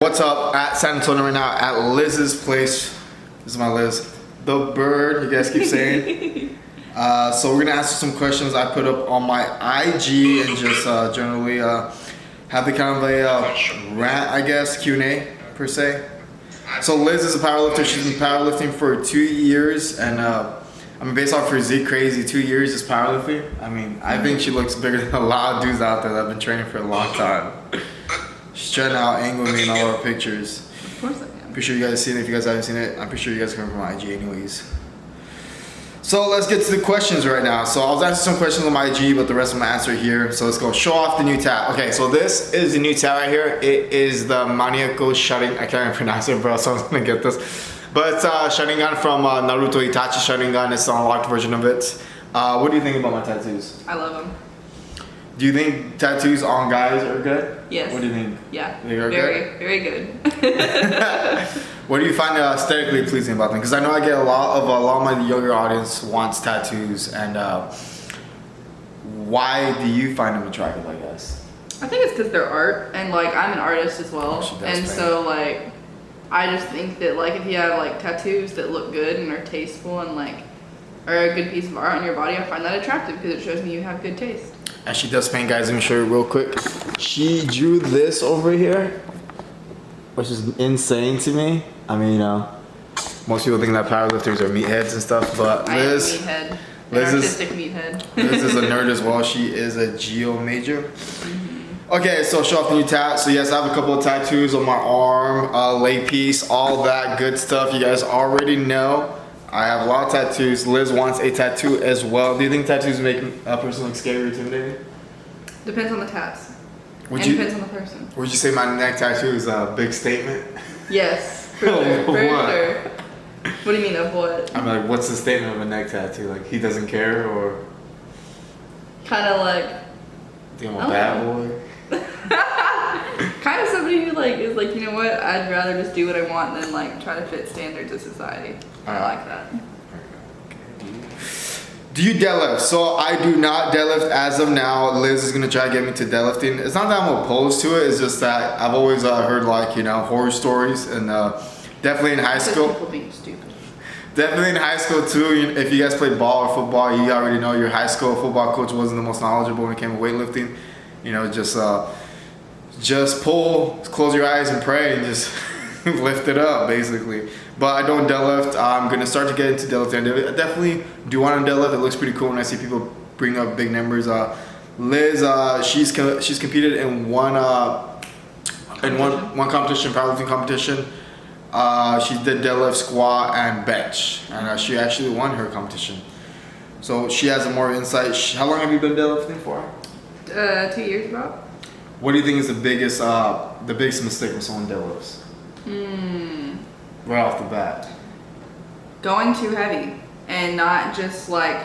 what's up? At San Antonio right now, at Liz's place. This is my Liz. The bird, you guys keep saying. So we're gonna answer some questions I put up on my IG and just generally have the kind of a rant, I guess, Q&A per se. So Liz is a powerlifter. She's been powerlifting for 2 years, and I mean, based off her Z crazy, 2 years is powerlifting. I mean, I think she looks bigger than a lot of dudes out there that have been training for a long time. She's trying to out-angle me in all our pictures. Of course I am. Pretty sure you guys seen it. If you guys haven't seen it, I'm pretty sure you guys come from my IG anyways. So let's get to the questions right now. So I was asking some questions on my IG, but the rest of them I answer here. So let's go. Show off the new tat. Okay, so this is the new tat right here. It is the Maniaco Shutting. I can't even pronounce it, bro, so I'm gonna get this. But it's Sharingan from Naruto Itachi Sharingan. It's an unlocked version of it. What do you think about my tattoos? I love them. Do you think tattoos on guys are good? Yes. What do you think? Yeah. They are good? Very good. What do you find aesthetically pleasing about them? Because I know I get a lot of my younger audience wants tattoos, and why do you find them attractive, I guess? I think it's because they're art, and like I'm an artist as well, and paint. so like I just think that like if you have like tattoos that look good and are tasteful and like are a good piece of art on your body, I find that attractive because it shows me you have good taste. And she does paint, guys. Let me show you real quick. She drew this over here, which is insane to me. I mean, you know, most people think that powerlifters are meatheads and stuff, but Liz, I am a meathead. An artistic meathead. Liz is a nerd as well. She is a geo major. Mm-hmm. Okay, so show off the new tat. So yes, I have a couple of tattoos on my arm, leg piece, all that good stuff. You guys already know. I have a lot of tattoos. Liz wants a tattoo as well. Do you think tattoos make a person look scary or intimidating? Depends on the tats. Depends on the person. Would you say my neck tattoo is a big statement? Yes, for sure. For sure. What do you mean of what? I'm like, what's the statement of a neck tattoo? Like, he doesn't care, or? Kind of like. Think I'm a bad boy? Kind of somebody who like is like, you know what, I'd rather just do what I want than like try to fit standards of society. I like that. Do you deadlift? So I do not deadlift as of now. Liz is gonna try to get me to deadlifting. It's not that I'm opposed to it. It's just that I've always heard like, you know, horror stories, and definitely in high school. People being stupid. Definitely in high school too. If you guys played ball or football, you already know your high school football coach wasn't the most knowledgeable when it came to weightlifting. You know, just pull, close your eyes and pray, and just lift it up, basically. But I don't deadlift. I'm gonna start to get into deadlifting. I definitely do want to deadlift. It looks pretty cool when I see people bring up big numbers. Liz, she's competed in one competition, powerlifting competition. She did deadlift, squat, and bench, and she actually won her competition. So she has a more insight. How long have you been deadlifting for? 2 years about. What do you think is the biggest mistake when someone deadlifts? Right off the bat. Going too heavy and not just like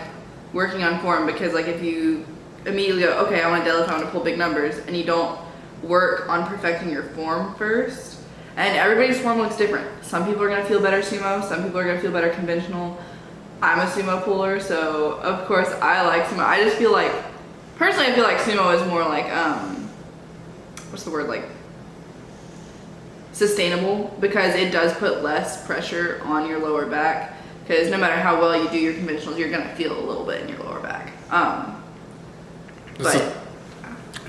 working on form, because like if you immediately go, okay, I want to deadlift, I want to pull big numbers, and you don't work on perfecting your form first, and everybody's form looks different. Some people are going to feel better sumo, some people are going to feel better conventional. I'm a sumo puller, so of course I like sumo. I just feel like, personally I feel like sumo is more like, what's the word, like sustainable, because it does put less pressure on your lower back, because no matter how well you do your conventionals, you're going to feel a little bit in your lower back.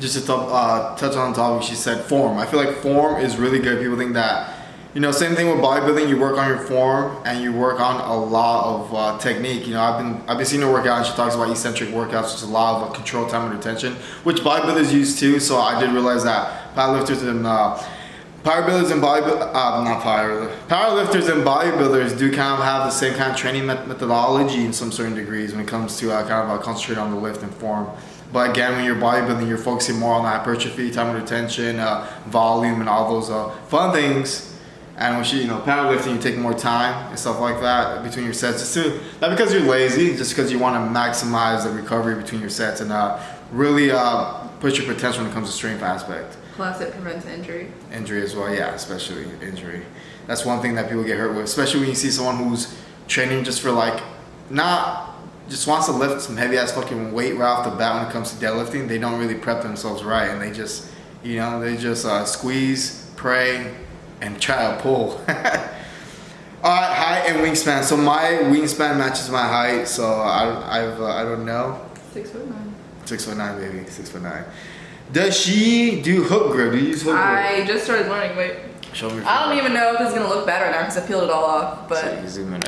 Just to touch on the topic, she said form. I feel like form is really good. People think that, you know, same thing with bodybuilding, you work on your form and you work on a lot of technique. You know, I've been seeing her work out, and she talks about eccentric workouts, which is a lot of control, time, and retention, which bodybuilders use too. So I did realize that powerlifters and bodybuilders do kind of have the same kind of training methodology in some certain degrees when it comes to kind of concentrate on the lift and form. But again, when you're bodybuilding, you're focusing more on hypertrophy, time of retention, volume, and all those fun things. And when you know, powerlifting, you take more time and stuff like that between your sets. Just to, not because you're lazy, just because you want to maximize the recovery between your sets and really push your potential when it comes to strength aspect. Plus it prevents injury. Injury as well, yeah, especially injury. That's one thing that people get hurt with, especially when you see someone who's training just for like, just wants to lift some heavy ass fucking weight right off the bat when it comes to deadlifting. They don't really prep themselves right, and they just, you know, squeeze, pray, and try to pull. Alright, height and wingspan. So my wingspan matches my height, so I don't know. 6'9". 6'9", baby. 6'9". Does she do hook grip? Do you use hook grip? I just started learning. Wait. Show me. I don't even know if this is gonna look bad right now because I peeled it all off. But So you can zoom in.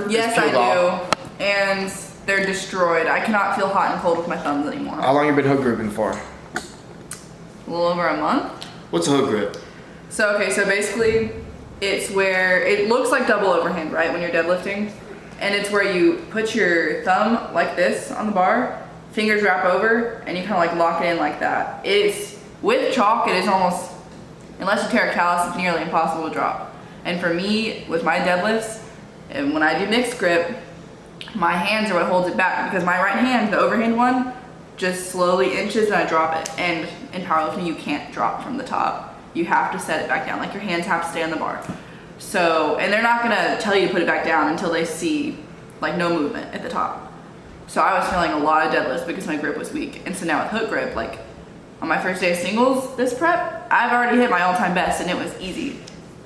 yes, I do. And they're destroyed. I cannot feel hot and cold with my thumbs anymore. How long you been hook gripping for? A little over a month. What's a hook grip? So okay, so basically, it's where it looks like double overhand, right, when you're deadlifting, and it's where you put your thumb like this on the bar, fingers wrap over, and you kind of like lock it in like that. It's with chalk. It is almost, unless you tear a callus, it's nearly impossible to drop. And for me, with my deadlifts, and when I do mixed grip, my hands are what holds it back because my right hand, the overhand one, just slowly inches and I drop it. And in powerlifting, you can't drop from the top. You have to set it back down. Like your hands have to stay on the bar. So, and they're not gonna tell you to put it back down until they see like no movement at the top. So I was feeling a lot of deadlifts because my grip was weak. And so now with hook grip, like on my first day of singles, this prep, I've already hit my all-time best and it was easy.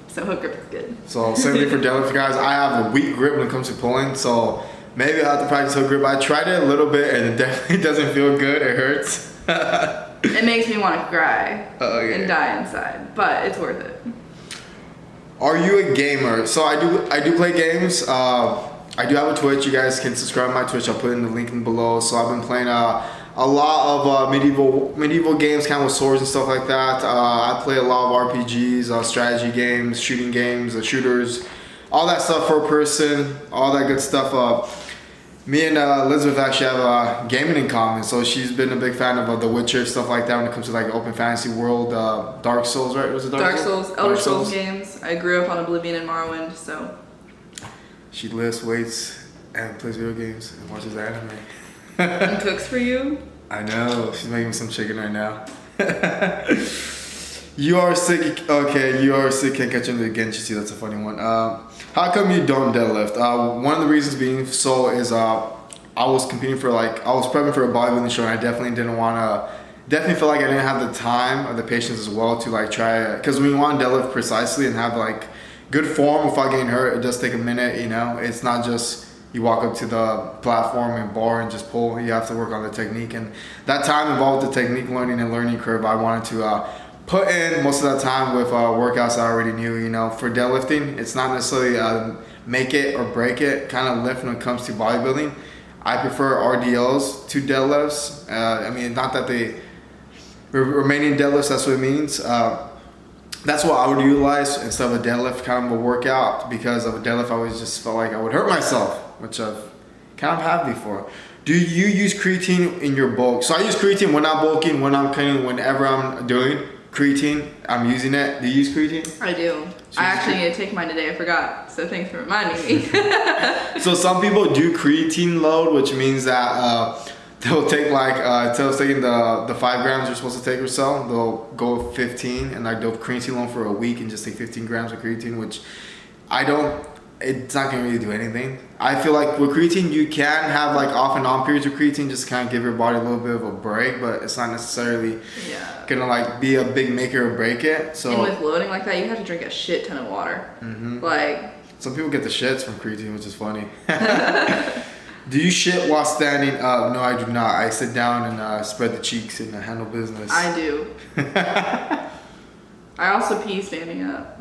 So hook grip is good. So same thing for deadlift, guys. I have a weak grip when it comes to pulling, so maybe I'll have to practice hook grip. I tried it a little bit and it definitely doesn't feel good. It hurts. It makes me want to cry Okay. and die inside, but it's worth it. Are you a gamer? So I do play games. I do have a Twitch. You guys can subscribe to my Twitch. I'll put in the link below. So I've been playing a lot of medieval games, kind of with swords and stuff like that. I play a lot of RPGs, strategy games, shooting games, shooters, all that stuff, for a person, all that good stuff. Me and Elizabeth actually have gaming in common, so she's been a big fan of The Witcher, stuff like that when it comes to like open fantasy world, Dark Souls, right? Was it Dark Souls, Elder Souls games. I grew up on Oblivion and Morrowind, so. She lifts weights and plays video games and watches anime. And cooks for you? I know, she's making me some chicken right now. You are sick. Okay, you are sick. Can't catch him again. See, that's a funny one. How come you don't deadlift? One of the reasons being so is I was competing for I was prepping for a bodybuilding show, and I definitely didn't want to. Definitely feel like I didn't have the time or the patience as well to try. Because when you want to deadlift precisely and have good form without getting hurt, it does take a minute. You know, it's not just you walk up to the platform and bar and just pull. You have to work on the technique, and that time involved the technique learning curve. I wanted to put in most of that time with workouts I already knew. You know, for deadlifting, it's not necessarily make it or break it kind of lift when it comes to bodybuilding. I prefer RDLs to deadlifts. I mean, not that they remaining deadlifts, that's what it means. That's what I would utilize instead of a deadlift kind of a workout, because of a deadlift I always just felt like I would hurt myself, which I've kind of had before. Do you use creatine in your bulk? So I use creatine when I'm bulking, when I'm cutting, whenever I'm doing creatine, I'm using it. Do you use creatine? I do. I actually need to take mine today. I forgot. So thanks for reminding me. So some people do creatine load, which means that they'll take instead of taking the 5 grams you're supposed to take or so, they'll go 15 and they'll creatine load for a week and just take 15 grams of creatine, which it's not gonna really do anything. I feel like with creatine you can have off and on periods of creatine just to kind of give your body a little bit of a break, but it's not necessarily gonna be a big make it or break it. So and with loading like that, you have to drink a shit ton of water. Mm-hmm. Some people get the shits from creatine, which is funny. Do you shit while standing up? No, I do not. I sit down and spread the cheeks and handle business. I do. I also pee standing up.